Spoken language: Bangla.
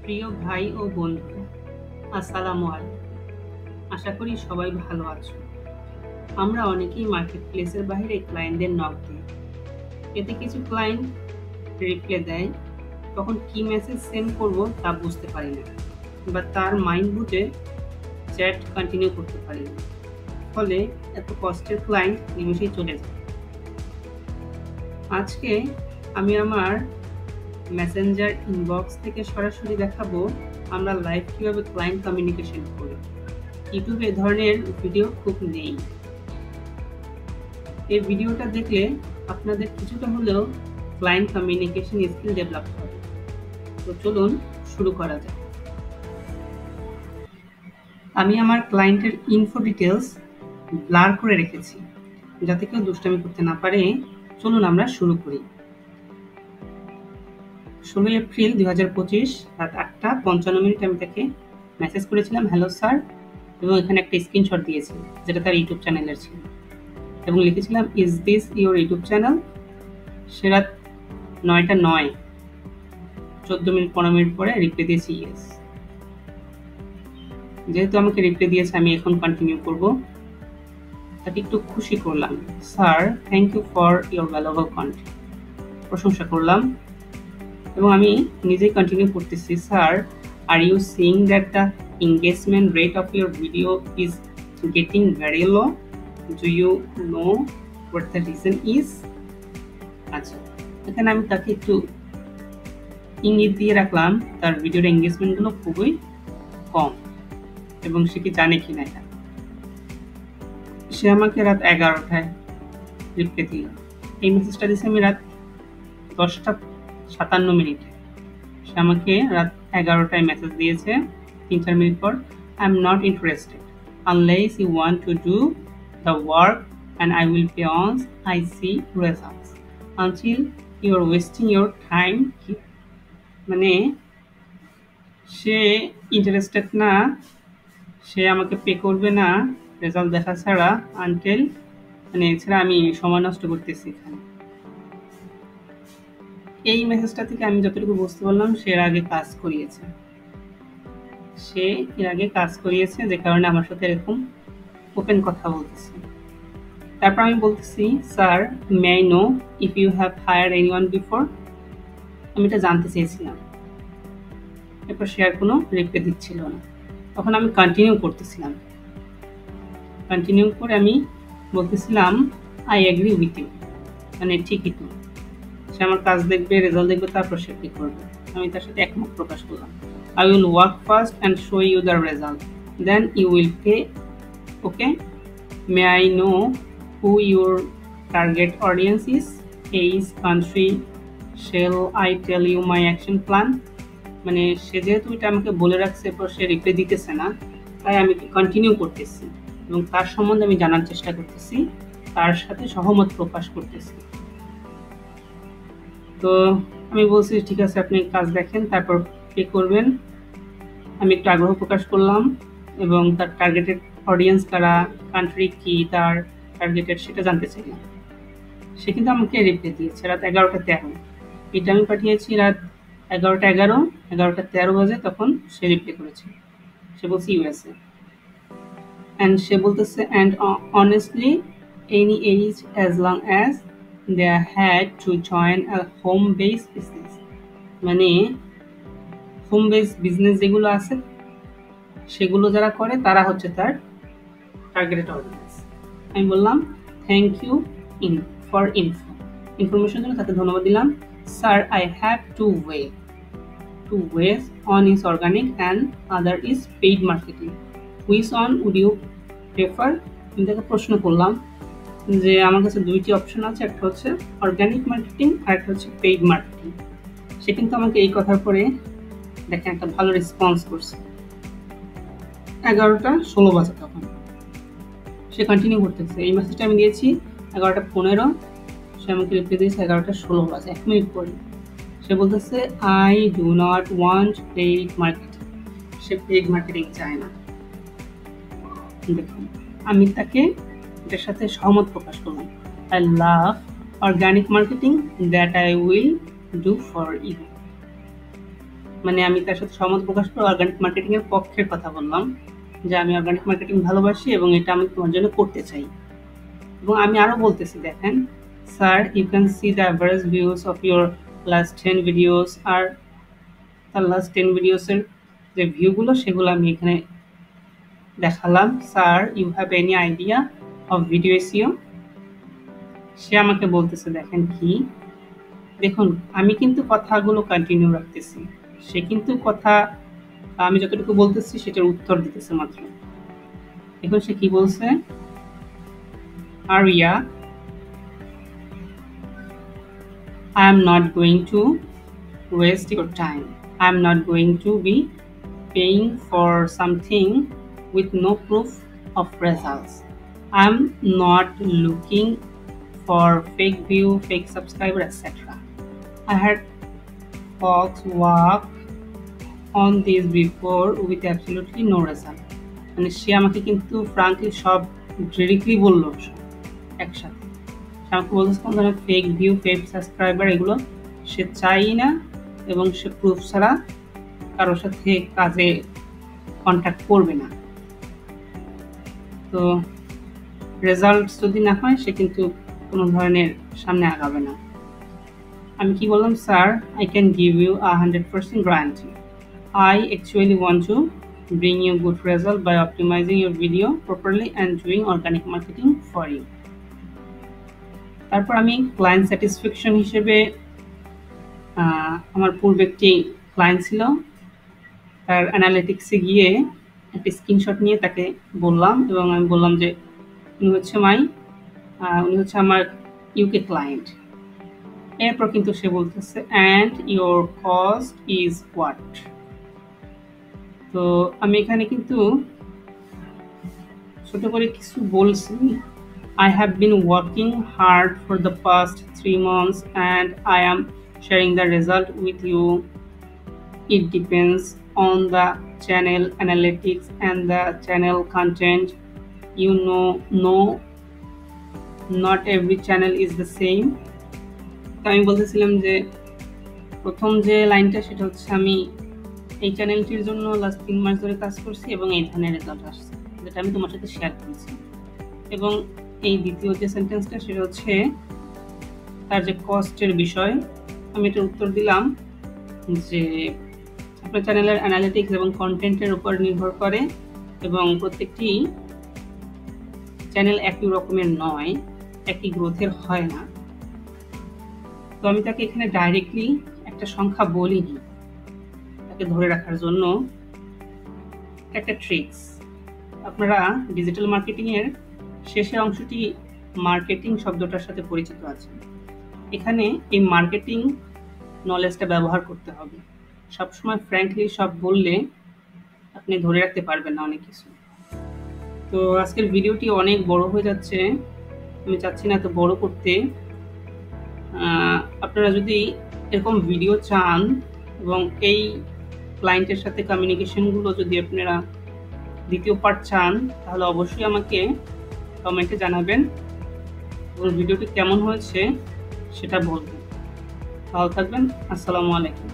প্রিয় ভাই ও বন্ধু, আসসালামু আলাইকুম। আশা করি সবাই ভালো আছো। আমরা অনেকেই মার্কেট প্লেসের বাইরে ক্লায়েন্টদের নক দিই। এতে কিছু ক্লায়েন্ট রিপ্লাই দেয়, তখন কি মেসেজ সেন্ড করব তা বুঝতে পারি না, বা তার মাইন্ড বুঝে চ্যাট কন্টিনিউ করতে পারি না। ফলে এত কষ্টের ক্লায়েন্ট নিমেষেই চলে যায়। আজকে আমি আমার মেসেঞ্জার ইনবক্স থেকে সরাসরি দেখাবো আমরা লাইভ কীভাবে ক্লায়েন্ট কমিউনিকেশন করি। ইউটিউবে এ ধরনের ভিডিও খুব নেই। এই ভিডিওটা দেখলে আপনাদের কিছুটা হলেও ক্লায়েন্ট কমিউনিকেশন স্কিল ডেভেলপ হবে। তো চলুন শুরু করা যাক। আমি আমার ক্লায়েন্টের ইনফো ডিটেলস ব্লার করে রেখেছি যাতে কেউ দুষ্টামি করতে না পারে। চলুন আমরা শুরু করি। 16 এপ্রিল 2025 রাত 8:55 আমি তাকে মেসেজ করেছিলাম, হ্যালো স্যার, এবং এখানে একটা স্ক্রিনশট দিয়েছি যেটা তার ইউটিউব চ্যানেলের ছিল, এবং লিখেছিলাম is this your YouTube channel. সে রাত 9:09 14-15 পরে রিপ্লাই দিয়েছি ইয়েস। যেহেতু আমাকে রিপ্লাই দিয়েছে আমি এখন কন্টিনিউ করব। তাকে একটু খুশি করলাম, sir thank you for your valuable content, প্রশংসা করলাম, এবং আমি নিজেই কন্টিনিউ করতেছি, sir are you seeing that the engagement rate of your video is getting very low? Do you know what the reason is? আচ্ছা, এখানে আমি তাকে একটু ইঙ্গিত দিয়ে রাখলাম তার ভিডিওর এঙ্গেজমেন্টগুলো খুবই কম, এবং সে কি জানে কি না এটা। সে আমাকে রাত 11টায় রিপ্লাই দিল। এই মেসেজটা দিয়েছে আমি রাত 10:57 সে আমাকে রাত 11টায় মেসেজ দিয়েছে 3-4 মিনিট পর, I am not interested unless you want to do the work and I will pay once I see results until you are wasting your time. মানে সে ইন্টারেস্টেড না, সে আমাকে পে করবে না রেজাল্ট দেখা ছাড়া, আনটিল মানে এছাড়া আমি সময় নষ্ট করতেছি এখানে। এই মেসেজটা থেকে আমি যতটুকু বুঝতে পারলাম সে এর আগে কাজ করিয়েছে, যে কারণে আমার সাথে এরকম ওপেন কথা বলতেছে। তারপর আমি বলতেছি, sir may I know if you have hire anyone before? আমি এটা জানতে চেয়েছিলাম। এরপর সে আর কোনো রিপ্লাই দিচ্ছিল না। তখন আমি কন্টিনিউ করে আমি বলতেছিলাম, আই এগ্রি উইথ ইউ, মানে ঠিকই তো, সে আমার কাজ দেখবে, রেজাল্ট দেখবে, তারপর সে কি করবে। আমি তার সাথে একমত প্রকাশ করলাম। I will work first and show you the result. Then you will pay. Okay? May I know who your target audience is? Age, country. Shall I tell you my action plan? মানে সে যেহেতু এটা আমাকে বলে রাখছে, এরপর সে রিপ্লাই দিতেছে না, তাই আমি কন্টিনিউ করতেছি এবং তার সম্বন্ধে আমি জানার চেষ্টা করতেছি, তার সাথে সহমত প্রকাশ করতেছি। তো আমি বলছি, ঠিক আছে আপনি কাজ দেখেন, তারপর পে করবেন। আমি একটু আগ্রহ প্রকাশ করলাম এবং তার টার্গেটেড অডিয়েন্স কারা, কান্ট্রি কি তার টার্গেটেড, সেটা জানতে চাইলাম। সে কিন্তু আমাকে রিপ্লাই দিয়েছে রাত 11:13। এটা আমি পাঠিয়েছি রাত 11:11, 11:13 বাজে তখন সে রিপ্লাই করেছে। সে বলছে ইউএসএ, অ্যান্ড সে বলতেছে, and honestly any age as long as they had to join a home base business. মানে হোম বেস বিজনেস যেগুলো আছে সেগুলো যারা করে তারা হচ্ছে তার টার্গেটেড অডিয়েন্স। আমি বললাম থ্যাংক ইউ ফর ইনফরমেশন জন্য, তাকে ধন্যবাদ দিলাম। Sir I have two ways one is organic and other is paid marketing, which one would you prefer? আমি তাকে প্রশ্ন করলাম যে আমার কাছে দুইটি অপশন আছে, একটা হচ্ছে অর্গানিক মার্কেটিং আর একটা হচ্ছে পেইড মার্কেটিং। সে কিন্তু আমাকে এই কথার পরে দেখেন একটা ভালো রেসপন্স করছে। 11:16 বাজে তখন সে কন্টিনিউ করতেছে। এই মেসেজটা আমি দিয়েছি 11:15, সে আমাকে রিপ্লাই দিয়েছে 11:16 বাজে, 1 মিনিট পরে। সে বলতেছে I do not want paid marketing, say paid marketing চায় না। দেখুন আমি তাকে এটার সাথে সহমত প্রকাশ করলাম, I love organic marketing, that I will do for you. মানে আমি তার সাথে সহমত প্রকাশ করে অর্গানিক মার্কেটিং এর পক্ষের কথা বললাম যে আমি অর্গানিক মার্কেটিং ভালোবাসি এবং এটা আমি তোমার জন্য করতে চাই। এবং আমি আরো বলতেছি, দেখেন sir, you can see the average views of your last 10 videos. আর তার লাস্ট 10 ভিডিওসের যে ভিউগুলো সেগুলো আমি এখানে দেখালাম। Sir, you have any idea of video SEO? সে আমাকে বলতেছে, দেখেন কি, দেখুন আমি কিন্তু কথাগুলো কন্টিনিউ রাখতেছি, সে কিন্তু কথা আমি যতটুকু বলতেছি সেটার উত্তর দিতেছে মাত্র। এখন সে কি বলছে, Arya, I am not going to waste your time. I am not going to be paying for something with no proof of results. I am not looking for fake view, fake subscriber, etc. I had folks work on this before with absolutely no result. মানে সে আমাকে কিন্তু ফ্রাঙ্কলি সব ডিরেক্টলি বললো একসাথে। আমাকে বলতেছে কোনো ধরনের ফেক ভিউ, ফেক সাবস্ক্রাইবার এগুলো সে চাই না, এবং সে প্রুফ ছাড়া কারোর সাথে কাজে কন্ট্যাক্ট করবে না। তো রেজাল্ট যদি না হয় সে কিন্তু কোনো ধরনের সামনে আগাবে না। আমি কি বললাম, sir, I can give you 100% guarantee. I actually want to bring you good result by optimizing your video properly and doing organic marketing for you. তারপর আমি ক্লায়েন্ট স্যাটিসফ্যাকশন হিসেবে আমার পূর্বে একটি ক্লায়েন্ট ছিল, তার অ্যানালিটিক্সে গিয়ে একটি স্ক্রিনশট নিয়ে তাকে বললাম, এবং আমি বললাম যে উনি হচ্ছে আমার ইউকে ক্লায়েন্ট। এরপর কিন্তু সে বলতেছে, and your cost is what. তো আমি এখানে কিন্তু ছোট করে কিছু বলছি। I have been working hard for the past 3 months and I am sharing the result with you. It depends on the channel analytics and the channel content. You know, not every channel is the same. তো আমি বলতেছিলাম যে প্রথম যে লাইনটা সেটা হচ্ছে, আমি এই চ্যানেলটির জন্য লাস্ট 3 মাস ধরে কাজ করছি এবং এই ধরনের রেজাল্ট আসছে, যেটা আমি তোমার সাথে শেয়ার করেছি। এবং এই দ্বিতীয় যে সেন্টেন্সটা সেটা হচ্ছে তার যে কস্টের বিষয়। আমি এটার উত্তর দিলাম যে আপনার চ্যানেলের অ্যানালিটিক্স এবং কন্টেন্টের উপর নির্ভর করে, এবং প্রত্যেকটি চ্যানেল একই রকমের নয়, একই গ্রোথের হয় না। তো আমি তাকে এখানে ডাইরেক্টলি একটা সংখ্যা বলিনি, তাকে ধরে রাখার জন্য একটা ট্রিক্স। আপনারা ডিজিটাল মার্কেটিং এর শেষের অংশটি মার্কেটিং শব্দটার সাথে পরিচিত আছেন। এখানে এই মার্কেটিং নলেজটা ব্যবহার করতে হবে। সবসময় ফ্র্যাঙ্কলি সব বললে আপনি ধরে রাখতে পারবেন না অনেক কিছু। তো আজকের ভিডিওটি অনেক বড় হয়ে যাচ্ছে, আমি চাচ্ছি না এত বড় করতে। আপনারা যদি এরকম ভিডিও চান এবং এই ক্লায়েন্টের সাথে কমিউনিকেশনগুলো যদি আপনারা দ্বিতীয় পার্ট চান, তাহলে অবশ্যই আমাকে কমেন্টে জানাবেন এবং ভিডিওটি কেমন হয়েছে সেটা বলবেন। ভালো থাকবেন। আসসালামু আলাইকুম।